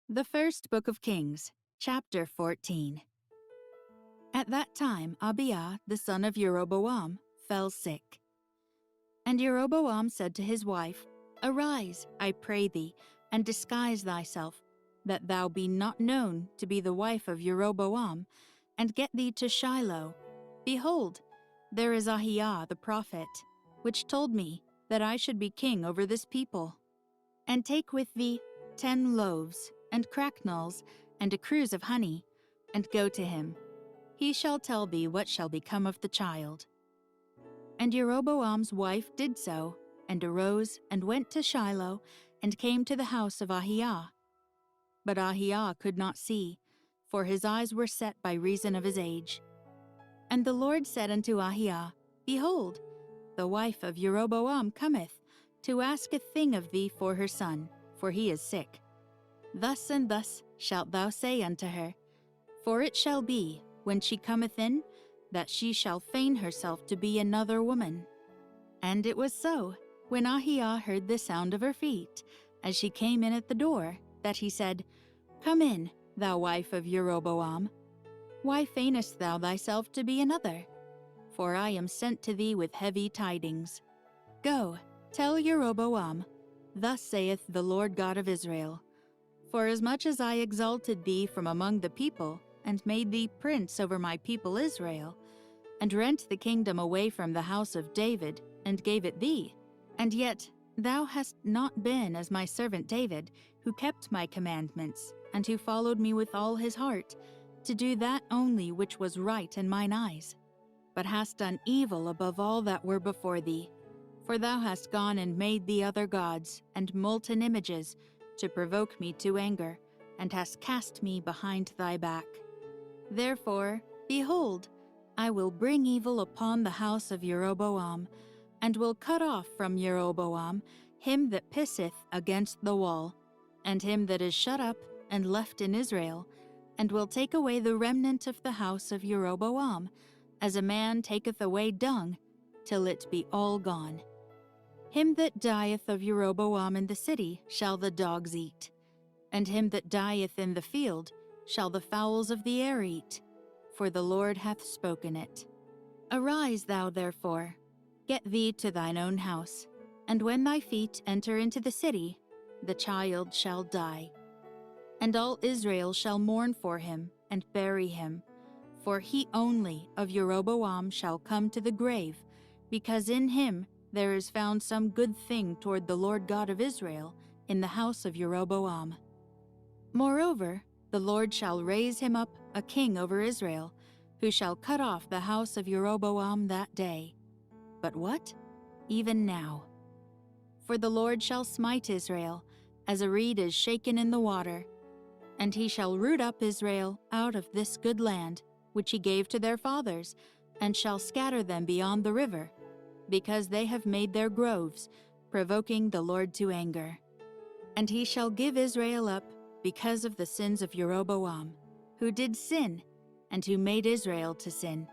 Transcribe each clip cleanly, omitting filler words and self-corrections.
The First Book of Kings, Chapter 14. At that time Abiah, the son of Jeroboam, fell sick. And Jeroboam said to his wife, Arise, I pray thee, and disguise thyself, that thou be not known to be the wife of Jeroboam, and get thee to Shiloh. Behold, there is Ahijah the prophet, which told me that I should be king over this people. And take with thee 10 loaves, and cracknels, and a cruse of honey, and go to him. He shall tell thee what shall become of the child. And Jeroboam's wife did so, and arose, and went to Shiloh, and came to the house of Ahijah. But Ahijah could not see, for his eyes were set by reason of his age. And the Lord said unto Ahijah, Behold, the wife of Jeroboam cometh, to ask a thing of thee for her son, for he is sick. Thus and thus shalt thou say unto her, For it shall be, when she cometh in, that she shall feign herself to be another woman. And it was so, when Ahijah heard the sound of her feet, as she came in at the door, that he said, Come in, thou wife of Jeroboam. Why feignest thou thyself to be another? For I am sent to thee with heavy tidings. Go, tell Jeroboam, Thus saith the Lord God of Israel, Forasmuch as I exalted thee from among the people, and made thee prince over my people Israel, and rent the kingdom away from the house of David, and gave it thee, and yet thou hast not been as my servant David, who kept my commandments, and who followed me with all his heart, to do that only which was right in mine eyes, but hast done evil above all that were before thee. For thou hast gone and made thee other gods, and molten images, to provoke me to anger, and hast cast me behind thy back. Therefore, behold, I will bring evil upon the house of Jeroboam, and will cut off from Jeroboam him that pisseth against the wall, and him that is shut up and left in Israel, and will take away the remnant of the house of Jeroboam, as a man taketh away dung, till it be all gone. Him that dieth of Jeroboam in the city shall the dogs eat, and him that dieth in the field shall the fowls of the air eat, for the Lord hath spoken it. Arise thou therefore, get thee to thine own house, and when thy feet enter into the city, the child shall die. And all Israel shall mourn for him, and bury him, for he only of Jeroboam shall come to the grave, because in him there is found some good thing toward the Lord God of Israel in the house of Jeroboam. Moreover, the Lord shall raise him up a king over Israel, who shall cut off the house of Jeroboam that day. But what? Even now. For the Lord shall smite Israel, as a reed is shaken in the water, and he shall root up Israel out of this good land, which he gave to their fathers, and shall scatter them beyond the river, because they have made their groves, provoking the Lord to anger. And he shall give Israel up because of the sins of Jeroboam, who did sin, and who made Israel to sin.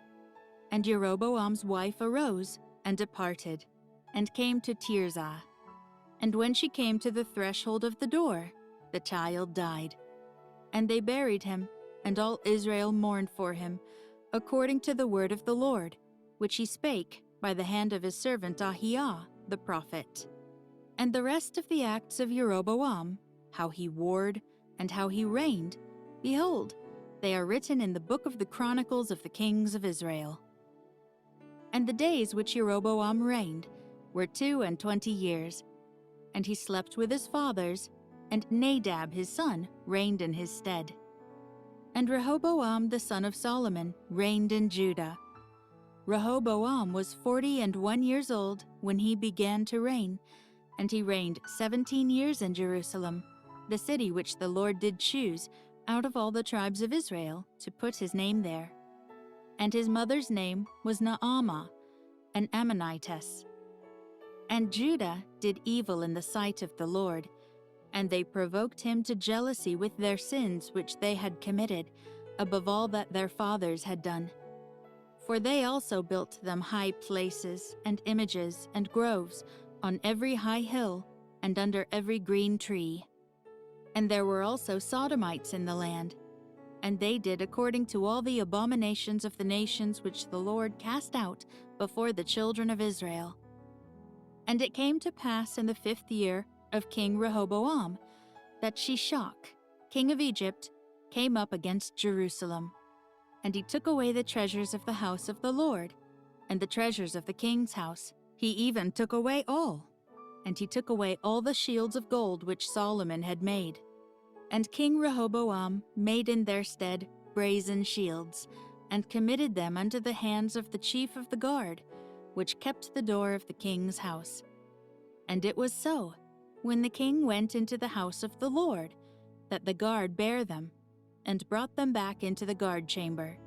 And Jeroboam's wife arose, and departed, and came to Tirzah. And when she came to the threshold of the door, the child died. And they buried him, and all Israel mourned for him, according to the word of the Lord, which he spake by the hand of his servant Ahijah the prophet. And the rest of the acts of Jeroboam, how he warred, and how he reigned, behold, they are written in the book of the Chronicles of the kings of Israel. And the days which Jeroboam reigned were 22 years, and he slept with his fathers, and Nadab his son reigned in his stead. And Rehoboam the son of Solomon reigned in Judah. Rehoboam was 41 years old when he began to reign, and he reigned 17 years in Jerusalem, the city which the Lord did choose out of all the tribes of Israel to put his name there. And his mother's name was Naamah, an Ammonitess. And Judah did evil in the sight of the Lord, and they provoked him to jealousy with their sins which they had committed, above all that their fathers had done. For they also built them high places, and images, and groves, on every high hill, and under every green tree. And there were also Sodomites in the land, and they did according to all the abominations of the nations which the Lord cast out before the children of Israel. And it came to pass in the 5th year of King Rehoboam that Shishak, king of Egypt, came up against Jerusalem. And he took away the treasures of the house of the Lord, and the treasures of the king's house. He even took away all. And he took away all the shields of gold which Solomon had made. And King Rehoboam made in their stead brazen shields, and committed them unto the hands of the chief of the guard, which kept the door of the king's house. And it was so, when the king went into the house of the Lord, that the guard bare them, and brought them back into the guard chamber.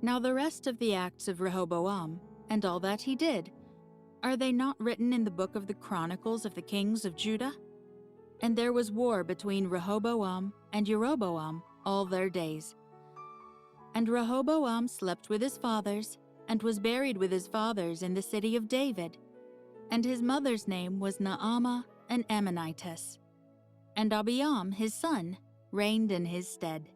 Now the rest of the acts of Rehoboam, and all that he did, are they not written in the book of the Chronicles of the kings of Judah? And there was war between Rehoboam and Jeroboam all their days. And Rehoboam slept with his fathers, and was buried with his fathers in the city of David. And his mother's name was Naamah, an Ammonitess. And Abiam his son reigned in his stead.